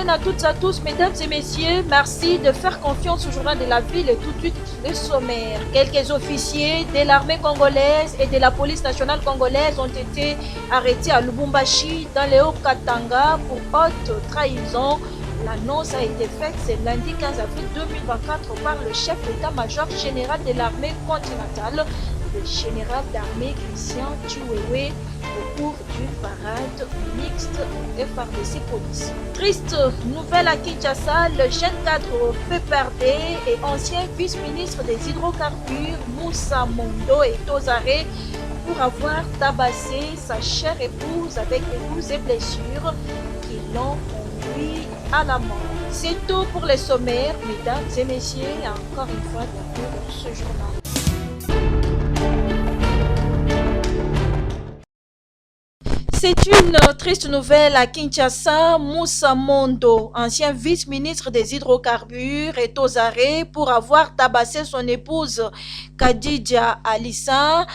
à toutes et à tous, mesdames et messieurs. Merci de faire confiance au journal de la ville et tout de suite le sommaire. Quelques officiers de l'armée congolaise et de la police nationale congolaise ont été arrêtés à Lubumbashi dans les Hauts-Katanga pour haute trahison. L'annonce a été faite ce lundi 15 avril 2024 par le chef d'état-major général de l'armée continentale, le général d'armée Christian Chiwewe, au cours d'une parade mixte FARDC Police. Triste nouvelle à Kinshasa, le jeune cadre PPRD et ancien vice-ministre des hydrocarbures Moussa Mondo est aux arrêts pour avoir tabassé sa chère épouse avec des coups et blessures qui l'ont conduit à la mort. C'est tout pour les sommaires, mesdames et messieurs, et encore une fois, bienvenue dans ce journal. C'est une triste nouvelle à Kinshasa. Moussa Mondo, ancien vice-ministre des hydrocarbures, est aux arrêts pour avoir tabassé son épouse Kadidja Alissa,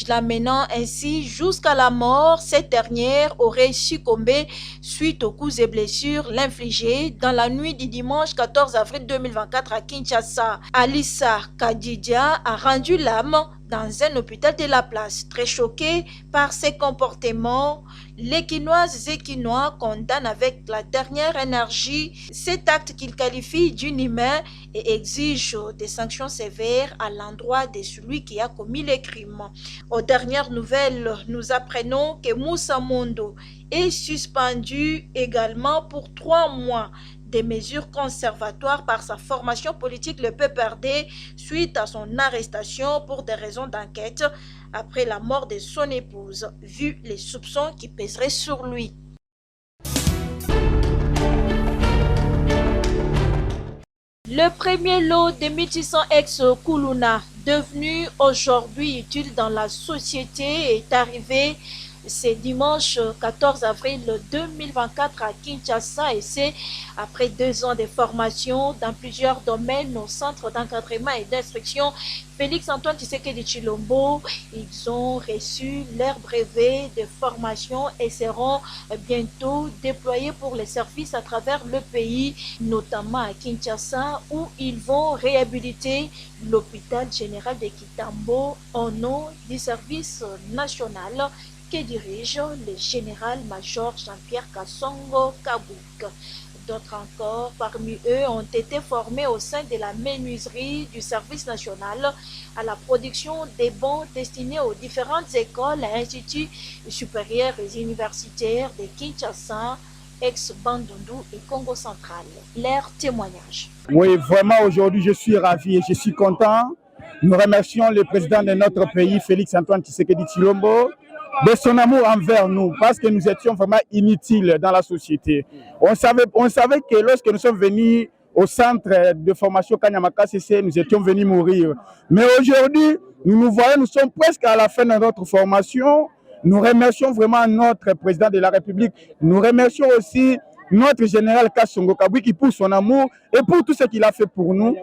l'amenant ainsi jusqu'à la mort. Cette dernière aurait succombé suite aux coups et blessures l'infligés dans la nuit du dimanche 14 avril 2024 à Kinshasa. Alissa Kadidja a rendu l'âme dans un hôpital de la place. Très choqué par ses comportements, les Quinoises et Quinois condamnent avec la dernière énergie cet acte qu'ils qualifient d'inhumain et exigent des sanctions sévères à l'endroit de celui qui a commis les crimes. Aux dernières nouvelles, nous apprenons que Moussa Mondo est suspendu également pour 3 mois des mesures conservatoires par sa formation politique, le PPRD, suite à son arrestation pour des raisons d'enquête après la mort de son épouse, vu les soupçons qui pèseraient sur lui. Le premier lot de 1600 ex-Kuluna, devenu aujourd'hui utile dans la société, est arrivé ce dimanche 14 avril 2024 à Kinshasa, et c'est après 2 ans de formation dans plusieurs domaines au centre d'encadrement et d'instruction Félix Antoine Tshisekedi Tshilombo. Ils ont reçu leur brevet de formation et seront bientôt déployés pour les services à travers le pays, notamment à Kinshasa, où ils vont réhabiliter l'hôpital général de Kitambo au nom du service national que dirige le général-major Jean-Pierre Kassongo Kabwik. D'autres encore parmi eux ont été formés au sein de la menuiserie du service national à la production des bons destinés aux différentes écoles et instituts supérieurs et universitaires de Kinshasa, ex-Bandundu et Congo central. Leur témoignage. Oui, vraiment aujourd'hui je suis ravi et je suis content. Nous remercions le président de notre pays, Félix Antoine Tshisekedi Tshilombo, de son amour envers nous, parce que nous étions vraiment inutiles dans la société. On savait que lorsque nous sommes venus au centre de formation Kanyamaka CC, nous étions venus mourir. Mais aujourd'hui, nous voyons, nous sommes presque à la fin de notre formation. Nous remercions vraiment notre président de la République. Nous remercions aussi notre général Kassongo Kabwik pour son amour et pour tout ce qu'il a fait pour nous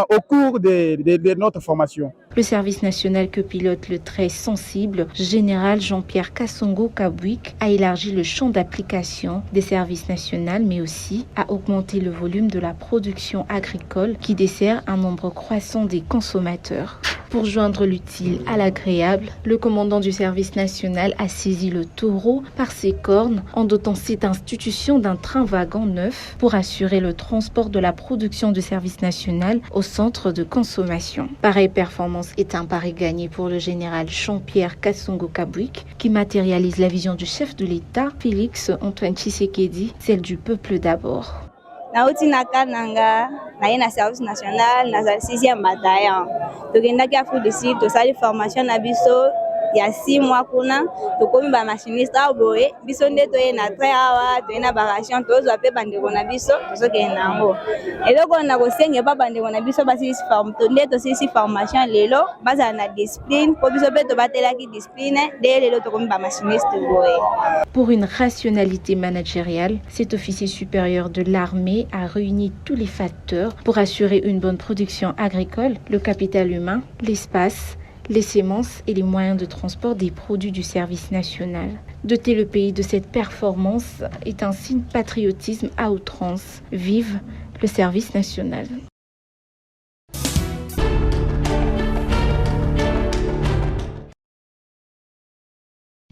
au cours de notre formation. Le service national que pilote le très sensible général Jean-Pierre Kassongo Kabwik a élargi le champ d'application des services nationaux, mais aussi a augmenté le volume de la production agricole qui dessert un nombre croissant des consommateurs. Pour joindre l'utile à l'agréable, le commandant du service national a saisi le taureau par ses cornes en dotant cette institution d'un train-wagon neuf pour assurer le transport de la production du service national au centre de consommation. Pareille performance est un pari gagné pour le général Jean-Pierre Kassongo Kabwik qui matérialise la vision du chef de l'État, Félix Antoine Tshisekedi, celle du peuple d'abord. Nauti na kananga na na service national na 6e bataillon tokendaki Afrique du Sud tosali formation na biso ya 6 mois kuna tokomi ba machiniste aboye biso nde toye na train awa toye na baration tozwa pe bandeko na biso tozokenda nango eloko na kosenge pa bandeko na biso basilisi nde tosilisi formation lelo bazala na discipline po biso pe tobatelaki discipline nde lelo tokomi ba machiniste boye. Pour une rationalité managériale, cet officier supérieur de l'armée a réuni tous les facteurs pour assurer une bonne production agricole, le capital humain, l'espace, les semences et les moyens de transport des produits du service national. Doter le pays de cette performance est un signe de patriotisme à outrance. Vive le service national.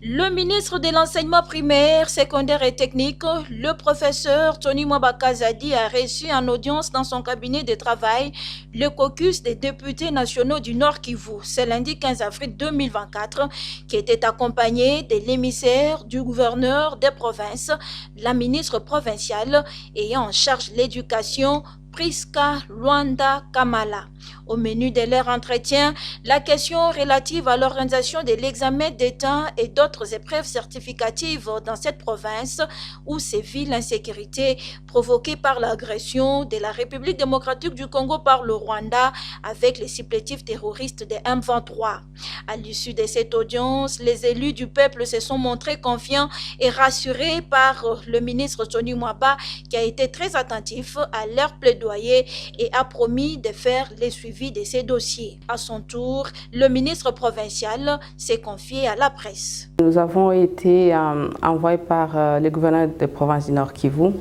Le ministre de l'enseignement primaire, secondaire et technique, le professeur Tony Mwabakazadi, a reçu en audience dans son cabinet de travail le caucus des députés nationaux du Nord Kivu. C'est lundi 15 avril 2024 qui était accompagné de l'émissaire du gouverneur des provinces, la ministre provinciale ayant en charge l'éducation, Priska Luanda Kamala. Au menu de leur entretien, la question relative à l'organisation de l'examen d'État et d'autres épreuves certificatives dans cette province où sévit l'insécurité provoquée par l'agression de la République démocratique du Congo par le Rwanda avec les supplétifs terroristes de M23. À l'issue de cette audience, les élus du peuple se sont montrés confiants et rassurés par le ministre Tony Mwaba qui a été très attentif à leur plaidoyer et a promis de faire les suivi de ces dossiers. À son tour, le ministre provincial s'est confié à la presse. Nous avons été envoyés par le gouverneur de province du Nord Kivu,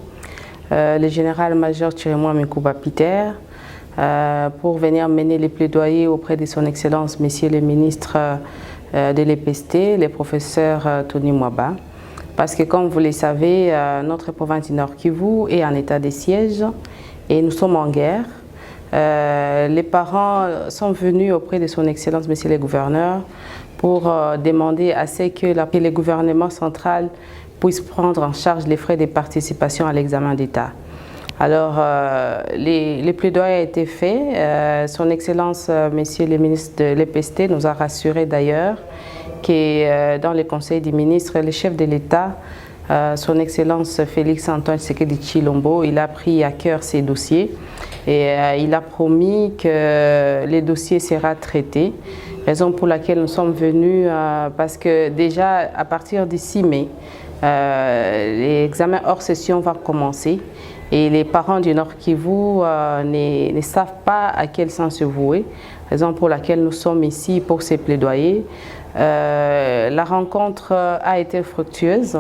le général-major Chirimwa Mikuba Peter, pour venir mener les plaidoyers auprès de son Excellence, Monsieur le ministre de l'EPST, le professeur Tony Mwaba. Parce que comme vous le savez, notre province du Nord Kivu est en état de siège et nous sommes en guerre. Les parents sont venus auprès de son Excellence, Monsieur le Gouverneur, pour demander à ce que le gouvernement central puisse prendre en charge les frais de participation à l'examen d'État. Alors, les plaidoyers ont été faits. Son Excellence, Monsieur le ministre de l'EPST, nous a rassuré d'ailleurs que dans le Conseil des ministres, le chef de l'État, son Excellence Félix Antoine Tshisekedi Tshilombo, il a pris à cœur ces dossiers et il a promis que les dossiers seront traités. Raison pour laquelle nous sommes venus, parce que déjà à partir du 6 mai, l'examen hors session va commencer et les parents du Nord Kivu ne savent pas à quel sens se vouer. Raison pour laquelle nous sommes ici pour ces plaidoyers. La rencontre a été fructueuse.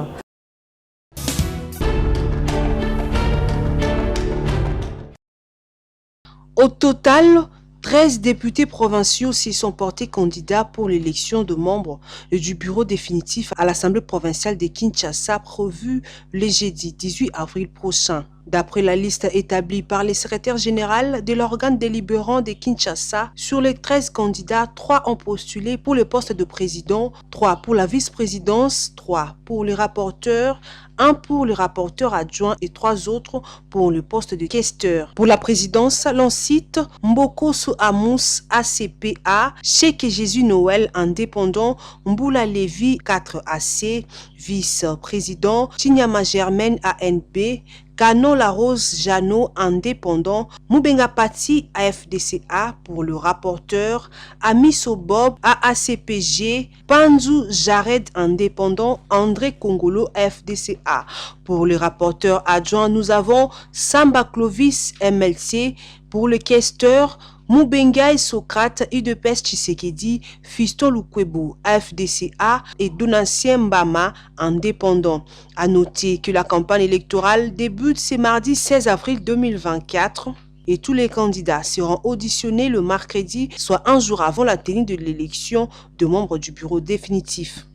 Au total, 13 députés provinciaux s'y sont portés candidats pour l'élection de membres du bureau définitif à l'Assemblée provinciale de Kinshasa prévue le jeudi 18 avril prochain. D'après la liste établie par le secrétaire général de l'organe délibérant de Kinshasa, sur les 13 candidats, 3 ont postulé pour le poste de président, 3 pour la vice-présidence, 3 pour le rapporteur, 1 pour le rapporteur adjoint et 3 autres pour le poste de questeur. Pour la présidence, l'on cite Mbokosu Amous ACPA, Cheikh Jésus Noël indépendant, Mboula Lévi 4AC, vice-président, Chinyama Germaine ANP, Kano Larose Jano indépendant, Moubenga Pati AFDCA pour le rapporteur, Amiso Bob AACPG, Panzu Jared indépendant, André Kongolo FDCA. Pour le rapporteur adjoint, nous avons Samba Clovis MLC. Pour le questeur, Moubenga Socrate Idepes Tshisekedi, Fiston Lukwebo, AFDCA et Donatien Mbama, indépendant. À noter que la campagne électorale débute ce mardi 16 avril 2024 et tous les candidats seront auditionnés le mercredi, soit un jour avant la tenue de l'élection de membres du bureau définitif.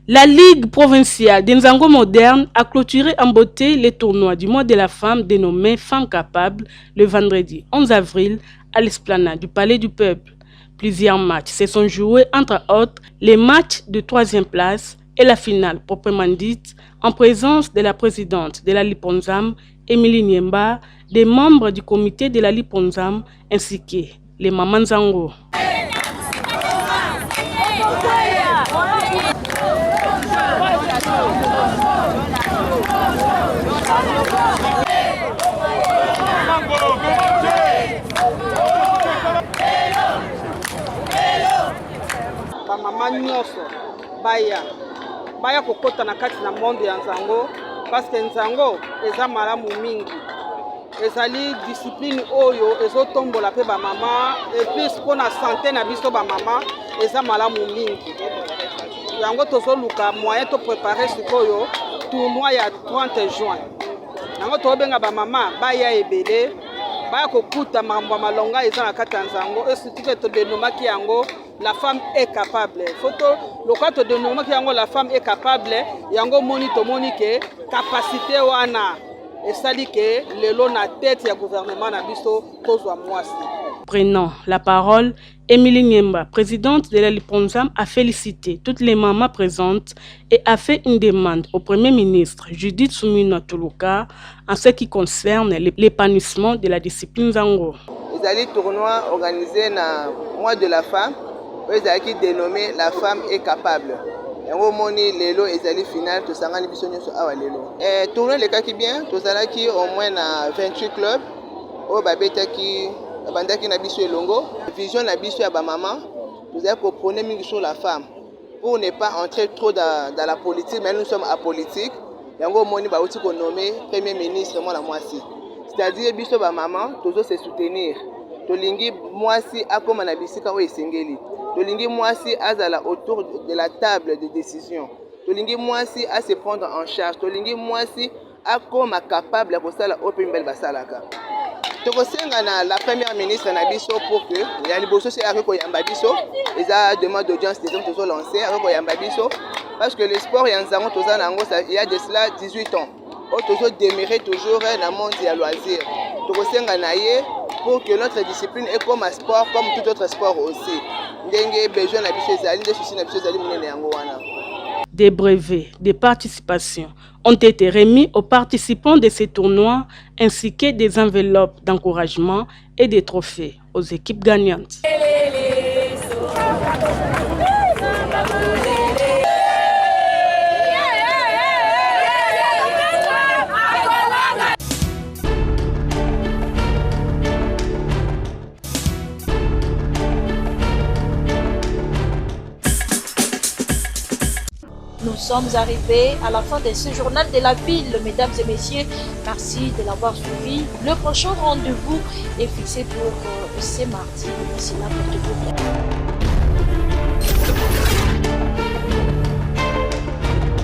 La Ligue provinciale des Nzango modernes a clôturé en beauté les tournois du mois de la femme dénommé Femmes capables le vendredi 11 avril à l'esplanade du Palais du Peuple. Plusieurs matchs se sont joués, entre autres les matchs de 3e place et la finale proprement dite en présence de la présidente de la Liponzam, Émilie Niemba, des membres du comité de la Liponzam ainsi que les Mamans Nzango. Bamama nyonso baya kokota na kati na monde ya Nzango parce que Nzango eza malamu mingi. ezali discipline oyo ezotombola pe ba mama et puis pour na santé na biso ba mama eza malamu mingi yango tozoluka moyen to préparer sikoyo tournoi ya 30 juin yango tobenga ba mama baya ebele baya kokuta makambo malonga eza na kati ya nzango et surtout que todenomaki yango la femme est capable. Photo, le cas de dénommer que la femme est capable, yango moni to moni ke capacité wana et ça dit que le long na tête ya gouvernement na biso kozwa mwasi. Prenant la parole, Émilie Niemba, présidente de la Liponzam, a félicité toutes les mamans présentes et a fait une demande au Premier ministre Judith Suminwa Tuluka en ce qui concerne l'épanouissement de la discipline Zango. Ils allaient tournoi organisé na mois de la femme. Ils allaient dénommer la femme est capable. Yango moni lelo ezali final to sangani biso nyonso awa lelo. Tournoi le kaki bien, to salaki au moins na 28 clubs. O babetaki bandaki na biso elongo. Vision na biso ya ba maman, nous allons prôner mingi sur la femme pour ne pas entrer trop dans la politique, mais nous sommes apolitiques. Yango moni ba outi ko nommer premier ministre moi la moisi. C'est-à-dire biso ba maman toujours se soutenir. Tolingi moisi akoma na bisika o esengeli. Tolingi moisi azala autour de la table de décision. Tolingi moisi à se prendre en charge. Tolingi moisi akoma capable ko sala open bel basalaka. Tokosenga na la première ministre na biso pour que ya liboso se ariko yamba biso eza demande d'audience des hommes toujours lancé ariko yamba biso parce que le sport ya nzango toza nango il y a de cela 18 ans. O toujours demeurer toujours dans le monde ya loisir. Tokosenga na ye pour que notre discipline est comme un sport comme tout autre sport aussi. Ndenge besoin na biso ezali de souci na biso ezali munene yango wana. Des brevets de participation ont été remis aux participants de ces tournois ainsi que des enveloppes d'encouragement et des trophées aux équipes gagnantes. Nous sommes arrivés à la fin de ce journal de la ville, mesdames et messieurs. Merci de l'avoir suivi. Le prochain rendez-vous est fixé pour ce mardi. D'ici là, portez-vous bien.